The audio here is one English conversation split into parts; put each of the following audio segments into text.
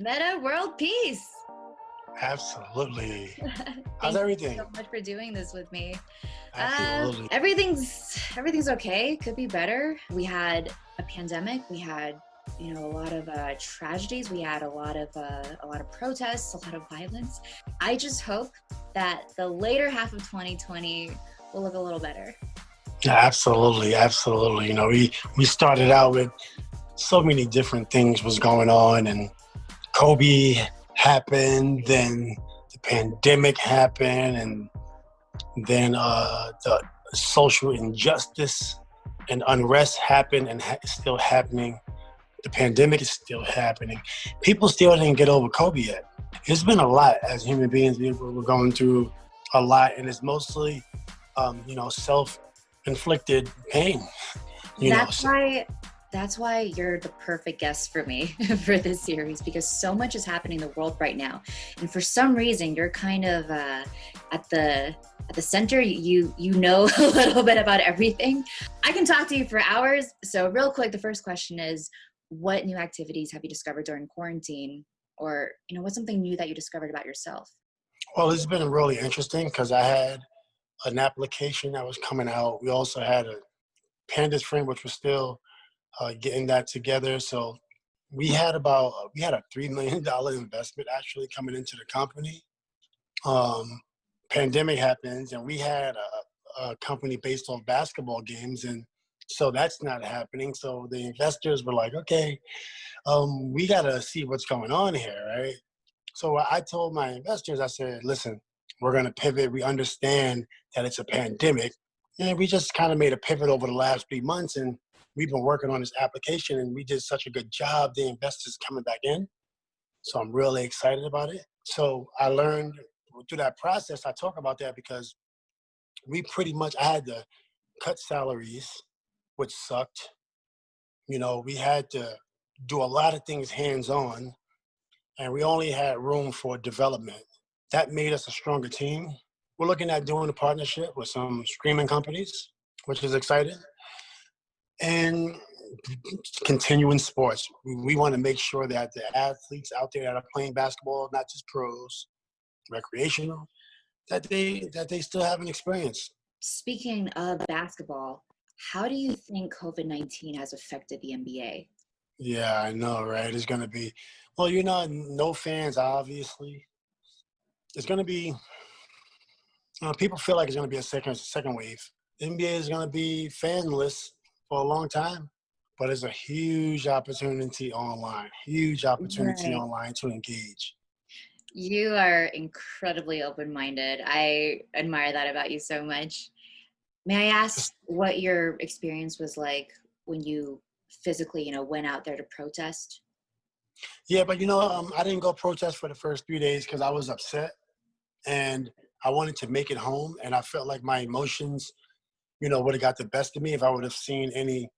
Meta world peace. Absolutely. How's Thank you everything? so much for doing this with me. Absolutely. Everything's okay. Could be better. We had a pandemic. We had a lot of tragedies. We had a lot of protests, a lot of violence. I just hope that the later half of 2020 will look a little better. Yeah, absolutely. Absolutely. We started out with so many different things was going on, and Kobe happened, then the pandemic happened, and then the social injustice and unrest happened and is still happening. The pandemic is still happening. People still didn't get over Kobe yet. It's been a lot as human beings. We're going through a lot, and it's mostly, self-inflicted pain. You know, That's so, why that's why you're the perfect guest for me for this series, because so much is happening in the world right now, and for some reason you're kind of at the center. You know a little bit about everything. I can talk to you for hours. So real quick, the first question is, what new activities have you discovered during quarantine, or what's something new that you discovered about yourself? well, it's been really interesting because I had an application that was coming out. We also had a Pandas friend, which was still getting that together. So we had a $3 million investment actually coming into the company. Um, Pandemic happens, and we had a company based on basketball games, and so that's not happening. So the investors were like, okay, we got to see what's going on here, right? So I told my investors, I said, listen, we're going to pivot. We understand that it's a pandemic, and we just kind of made a pivot over the last 3 months, and we've been working on this application, and we did such a good job. The investors coming back in, so I'm really excited about it. So I learned through that process. I talk about that because I had to cut salaries, which sucked. We had to do a lot of things hands on, and we only had room for development. That made us a stronger team. We're looking at doing a partnership with some streaming companies, which is exciting, and continuing sports. We want to make sure that the athletes out there that are playing basketball, not just pros, recreational, that they still have an experience. Speaking of basketball, how do you think COVID-19 has affected the NBA? Yeah, I know, right? It's gonna be, well, no fans, obviously. It's gonna be, people feel like it's gonna be a second wave. The NBA is gonna be fanless for a long time, but it's a huge opportunity Right. online to engage. You are incredibly open-minded. I admire that about you so much. May I ask Just, what your experience was like when you physically, went out there to protest? yeah, but I didn't go protest for the first 3 days because I was upset and I wanted to make it home, and I felt like my emotions, would have got the best of me if I would have seen any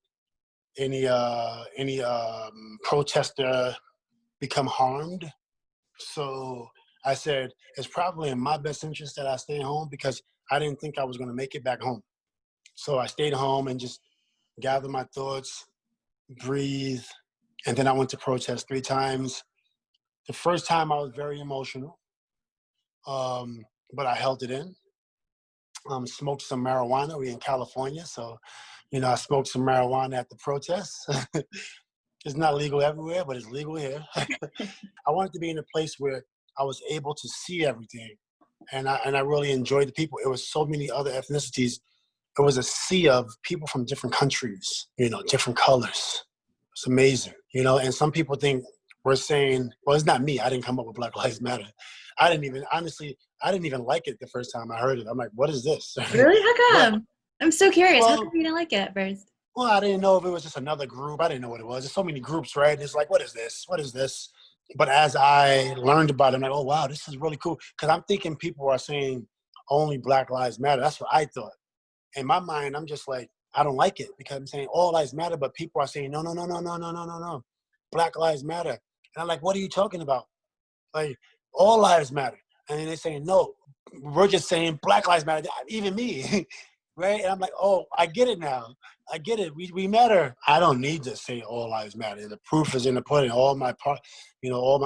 protester become harmed. So I said it's probably in my best interest that I stay home because I didn't think I was going to make it back home. So I stayed home and just gathered my thoughts, breathe, and then I went to protest 3 times. The first time I was very emotional, but I held it in. Smoked some marijuana. We in California, so I smoked some marijuana at the protests. It's not legal everywhere, but it's legal here. I wanted to be in a place where I was able to see everything, and I really enjoyed the people. It was so many other ethnicities. It was a sea of people from different countries, different colors. It's amazing, and some people think we're saying, well, it's not me. I didn't come up with Black Lives Matter. Honestly, I didn't even like it the first time I heard it. I'm like, what is this? Really? How but, come? I'm so curious. How come well, you didn't like it at first? well, I didn't know if it was just another group. I didn't know what it was. There's so many groups, right? It's like, what is this? What is this? But as I learned about it, I'm like, oh, wow, this is really cool. Because I'm thinking people are saying only Black Lives Matter. That's what I thought. In my mind, I'm just like, I don't like it because I'm saying all lives matter, but people are saying, no, no, no, no, no, no, no, no, no. Black lives matter. And I'm like, what are you talking about? Like, all lives matter. And then they're saying, no, we're just saying Black lives matter. Even me, right? And I'm like, oh, I get it now. I get it. We matter. I don't need to say all lives matter. The proof is in the pudding. All my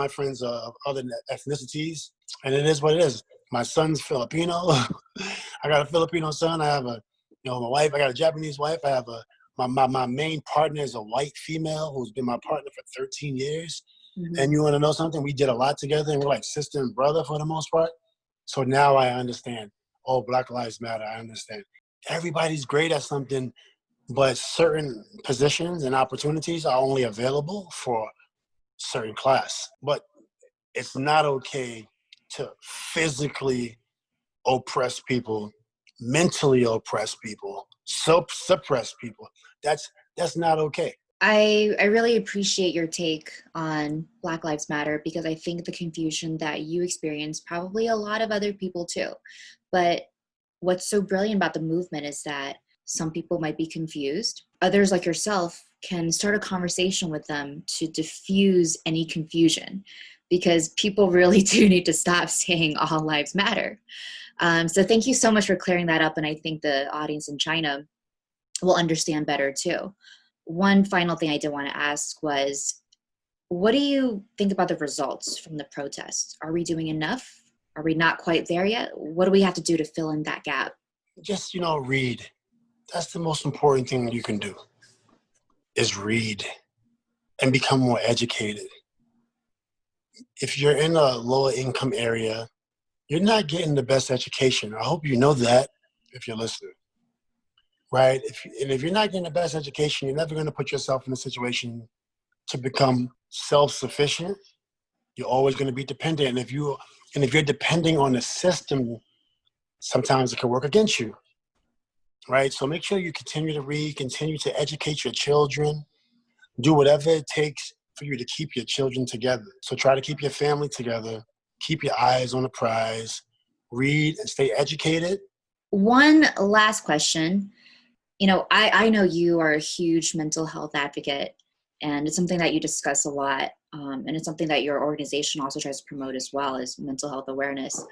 friends are of other ethnicities, and it is what it is. My son's Filipino. I got a Filipino son. I have my wife. I got a Japanese wife. I have my main partner is a white female who's been my partner for 13 years. Mhm. And you want to know something? We did a lot together, and we're like sister and brother for the most part. So now I understand. Oh, Black Lives Matter. I understand. Everybody's great at something, but certain positions and opportunities are only available for certain class. But it's not okay to physically oppress people, mentally oppress people, suppress people. That's not okay. I really appreciate your take on Black Lives Matter because I think the confusion that you experience, probably a lot of other people too. But what's so brilliant about the movement is that some people might be confused. Others, like yourself, can start a conversation with them to diffuse any confusion because people really do need to stop saying all lives matter. So thank you so much for clearing that up. And I think the audience in China will understand better too. One final thing I did want to ask was, what do you think about the results from the protests? Are we doing enough? Are we not quite there yet? What do we have to do to fill in that gap? Just, read. That's the most important thing you can do is read and become more educated. If you're in a lower income area, you're not getting the best education. I hope you know that if you're listening. Right? If you're not getting the best education, you're never going to put yourself in a situation to become self-sufficient. You're always going to be dependent. And if you're depending on the system, sometimes it can work against you. Right? So make sure you continue to read, continue to educate your children, do whatever it takes for you to keep your children together. So try to keep your family together, keep your eyes on the prize, read and stay educated. One last question. I know you are a huge mental health advocate, and it's something that you discuss a lot. And it's something that your organization also tries to promote as well, as mental health awareness.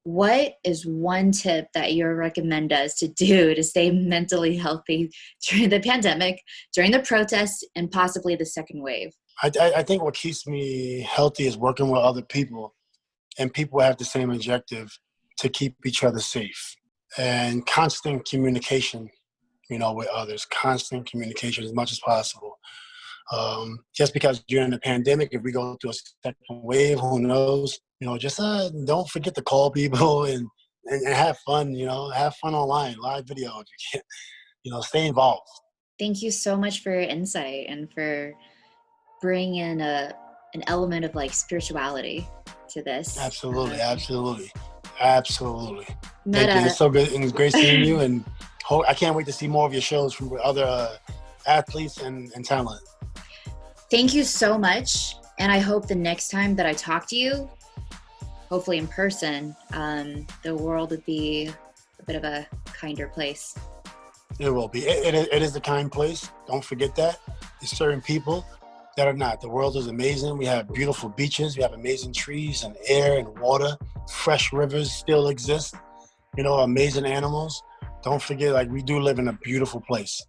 What is one tip that you recommend us to do to stay mentally healthy during the pandemic, during the protests, and possibly the second wave? I think what keeps me healthy is working with other people, and people have the same objective to keep each other safe, and constant communication, with others, constant communication as much as possible. Just because you're in a pandemic, if we go through a second wave, who knows? Just don't forget to call people and have fun. Have fun online, live video if you can. Stay involved. Thank you so much for your insight and for bringing in an element of spirituality to this. Absolutely. Thank you. Metta, It's so good and it's great seeing you, and I can't wait to see more of your shows from other athletes and talent. thank you so much. And I hope the next time that I talk to you, hopefully in person, the world would be a bit of a kinder place. It will be. It is a kind place. Don't forget that. There's certain people that are not. The world is amazing. We have beautiful beaches. We have amazing trees and air and water. Fresh rivers still exist. Amazing animals. Don't forget, we do live in a beautiful place.